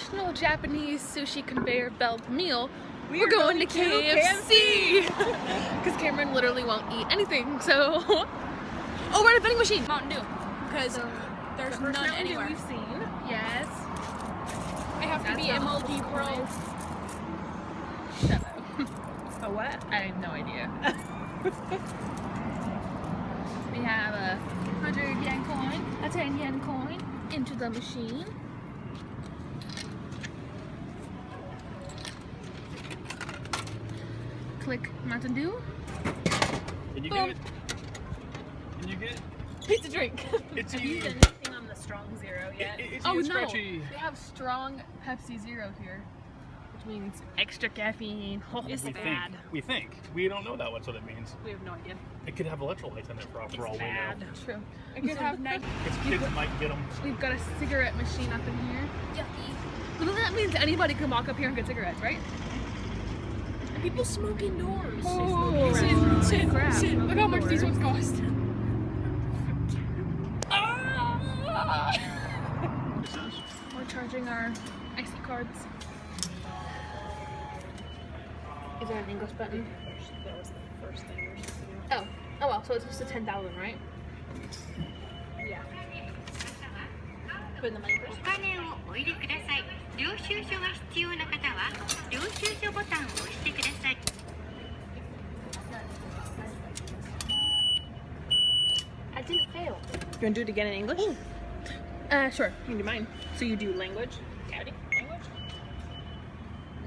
traditional Japanese sushi conveyor belt meal, we're going to KFC! Because Cameron literally won't eat anything, so... Oh, we're at a vending machine! Mountain Dew. Because there's none anywhere. We've seen. Yes. I have to be MLG Pro. Shut up. A what? I have no idea. We have a 100 yen coin, a 10 yen coin into the machine. Click Mountain Dew. Can you Boom. get it? Can you get it? Pizza drink. It's Have you you. done anything on the strong zero yet? It's Oh you, no, Scratchy. they have strong Pepsi Zero here, which means extra caffeine. It's We bad. think. We think. We don't know that's what it means. We have no idea. It could have electrolytes in it for all we know. True. It could have Kids might get them. We've got a cigarette machine up in here. yucky. But then that means anybody can walk up here and get cigarettes, right? People smoke indoors. Oh, Sid, crap. Sid, look how much these ones cost. We're charging our IC cards. Is there an English button? That was the first thing we were supposed to do. Oh. Oh well, so it's just a 10,000, right? Yeah. Put in the money first. お金をお入れください。領収書が必要な方は領収書ボタンを押してください。I didn't fail. You want to do it again in English? Sure. You can do mine. So you do language. Ready? Language.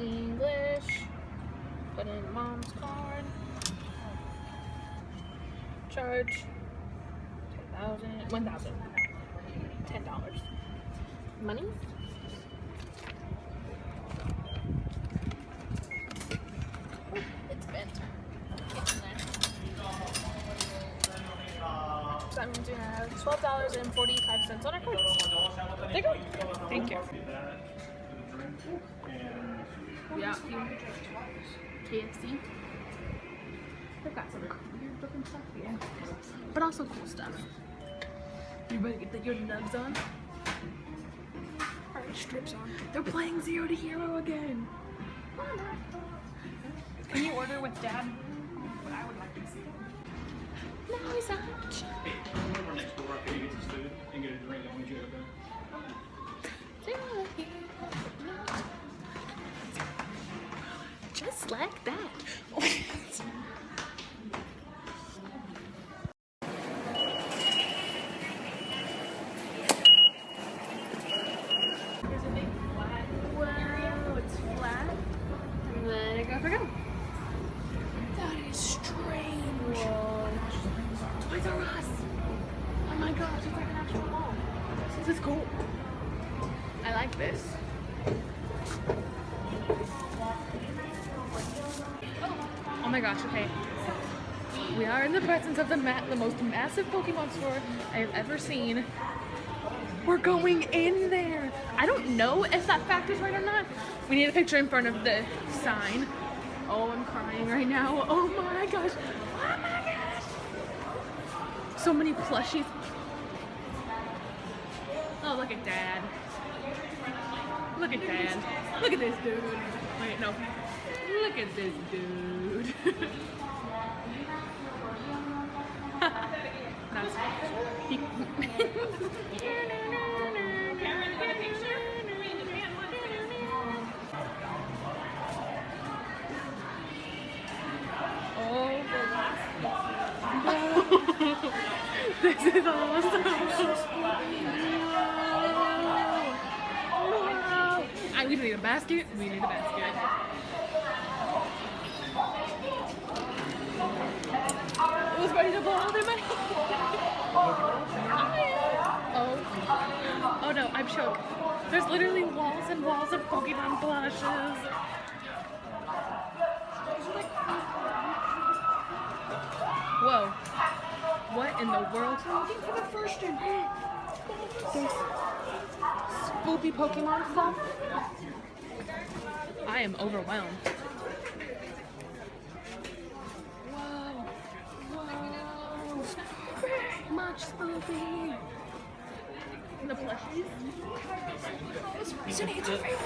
English. Put in mom's card. Charge. 10,000. 1,000. $10. Money? Oh, it's bent. It's in there. So that means we have $12.45 on our cards. There you go. Thank you. Yeah. KFC. They've got some weird looking stuff here. But also cool stuff. You ready to get your nugs on? Alright, strips on. They're playing 0 to Hero again. Can you order with Dad? What I would like to see. No, he's out. Over next door after he gets his food and get a drink and we should Just like that. There's a big flat. Wow, it's flat. Let it go for go. That is strange. Whoa. Toys R Us. Oh my gosh, it's like an actual mall. This is cool. I like this. Oh my gosh, okay. We are in the presence of the most massive Pokemon store I have ever seen. We're going in there. I don't know if that fact is right or not. We need a picture in front of the sign. Oh, I'm crying right now. Oh my gosh. Oh my gosh. So many plushies. Oh, look at Dad. Look at Dad. Look at this dude. Wait, no. Look at this dude. That's he, oh, this is awesome. We need a basket. We need a basket. It was ready to blow all their money. Oh no, I'm shook. There's literally walls and walls of Pokemon plushes. Whoa. What in the world? I'm looking for the first one. There's spoopy Pokemon stuff. I am overwhelmed. Whoa. Whoa. Much spoopy. liking the plushies? Sydney, it's your favorite.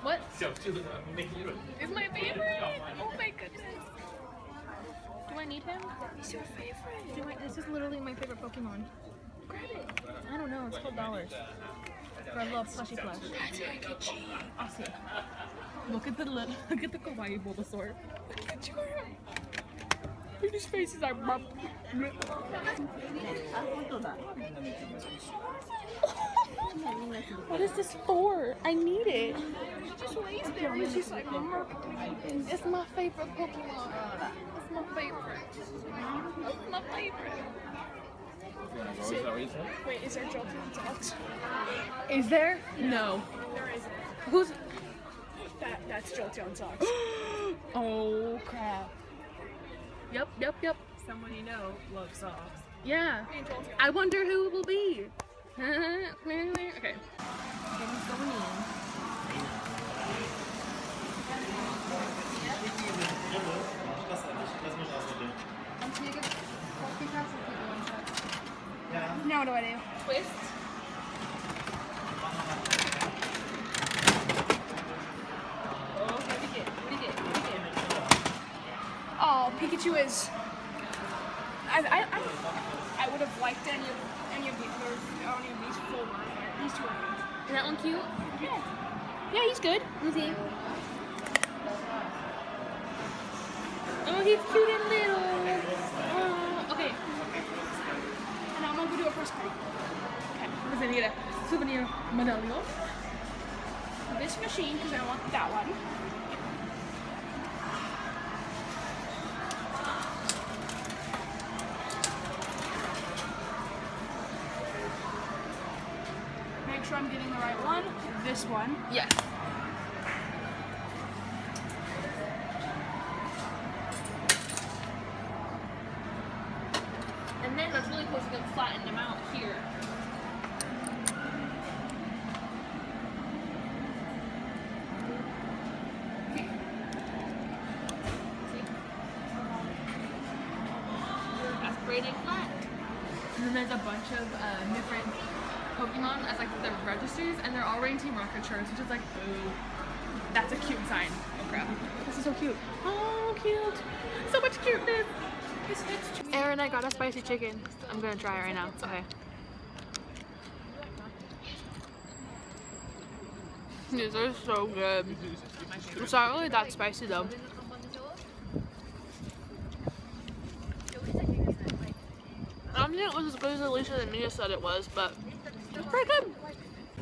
What? It's my favorite? Oh my goodness. Do I need him? He's your favorite. This is literally my favorite Pokemon. Grab it. I don't know. It's $12. For a little plushy plush. That's Rikichi. I'll see. Look at the kawaii Bulbasaur. Look at your. His faces are. What is this for? I need it. She just lays there and she's like, it's my favorite Pokemon. It's my favorite. It's my favorite. Wait, is there Jolteon socks? Is there? No. There isn't. Who's? That's Jolteon socks. Oh crap. Yep. Someone you know loves socks. Yeah. I wonder who it will be. Okay. He's going in. Now what do I do? Twist. Oh, what do you get? Oh, Pikachu is. I would have liked any of these four. These two are. Is that one cute? Yeah. Yeah, he's good. Let me see. Oh, he's cute and little. Oh, okay. And I'm gonna go do a first pick. Okay, we're gonna get a souvenir medallion. This machine, because I want that one. Make sure I'm getting the right one. This one. Yes. And then that's really close to get flatten them out here. Aspirated flat. And then there's a bunch of different Pokemon as like the registers, and they're all rating Team Rocket shirts, which is like, ooh, that's a cute sign. Oh crap. This is so cute. Oh, cute. So much cuteness. Aaron, I got a spicy chicken. I'm gonna try it right now. Okay. These are so good. It's not really that spicy though. I don't think it was as good as Alicia and Mia said it was, but it's pretty good.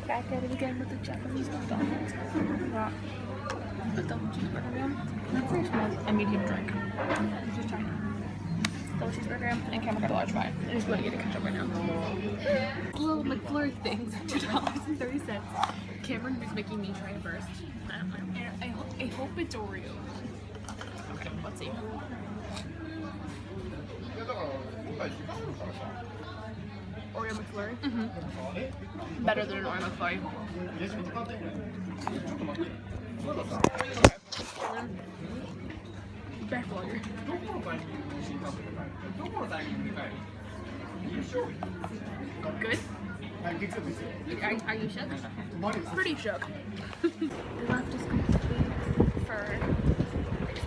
Back at it again with the Japanese McDonald's. A double cheeseburger meal. That's very small. A medium drink. Just trying. Double cheeseburger and Cameron got a large fry. I just want to get a ketchup right now. Little McFlurry things, $2.30. Cameron is making me try it first. I hope it's Oreo. Okay, let's see. Oreo McFlurry. Mm-hmm. Better than an Oreo McFlurry. Back water. Good? Are you shook? Pretty shook. The left is complete for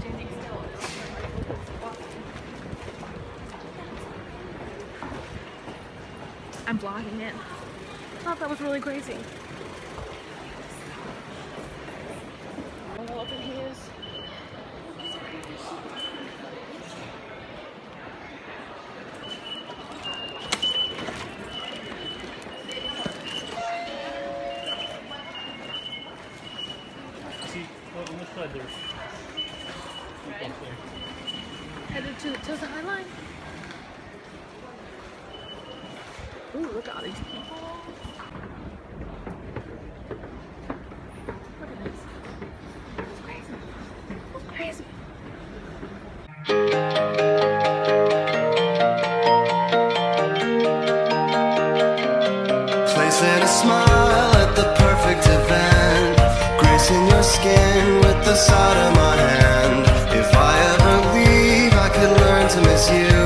standing still. I'm vlogging it. I thought that was really crazy. Look at his. On this side there's Headed to the High Line. Ooh, look at all these people. Look at this. It's crazy. It's crazy. Placing a smile at the perfect event, gracing your skin with the side of my hand. If I ever leave, I could learn to miss you.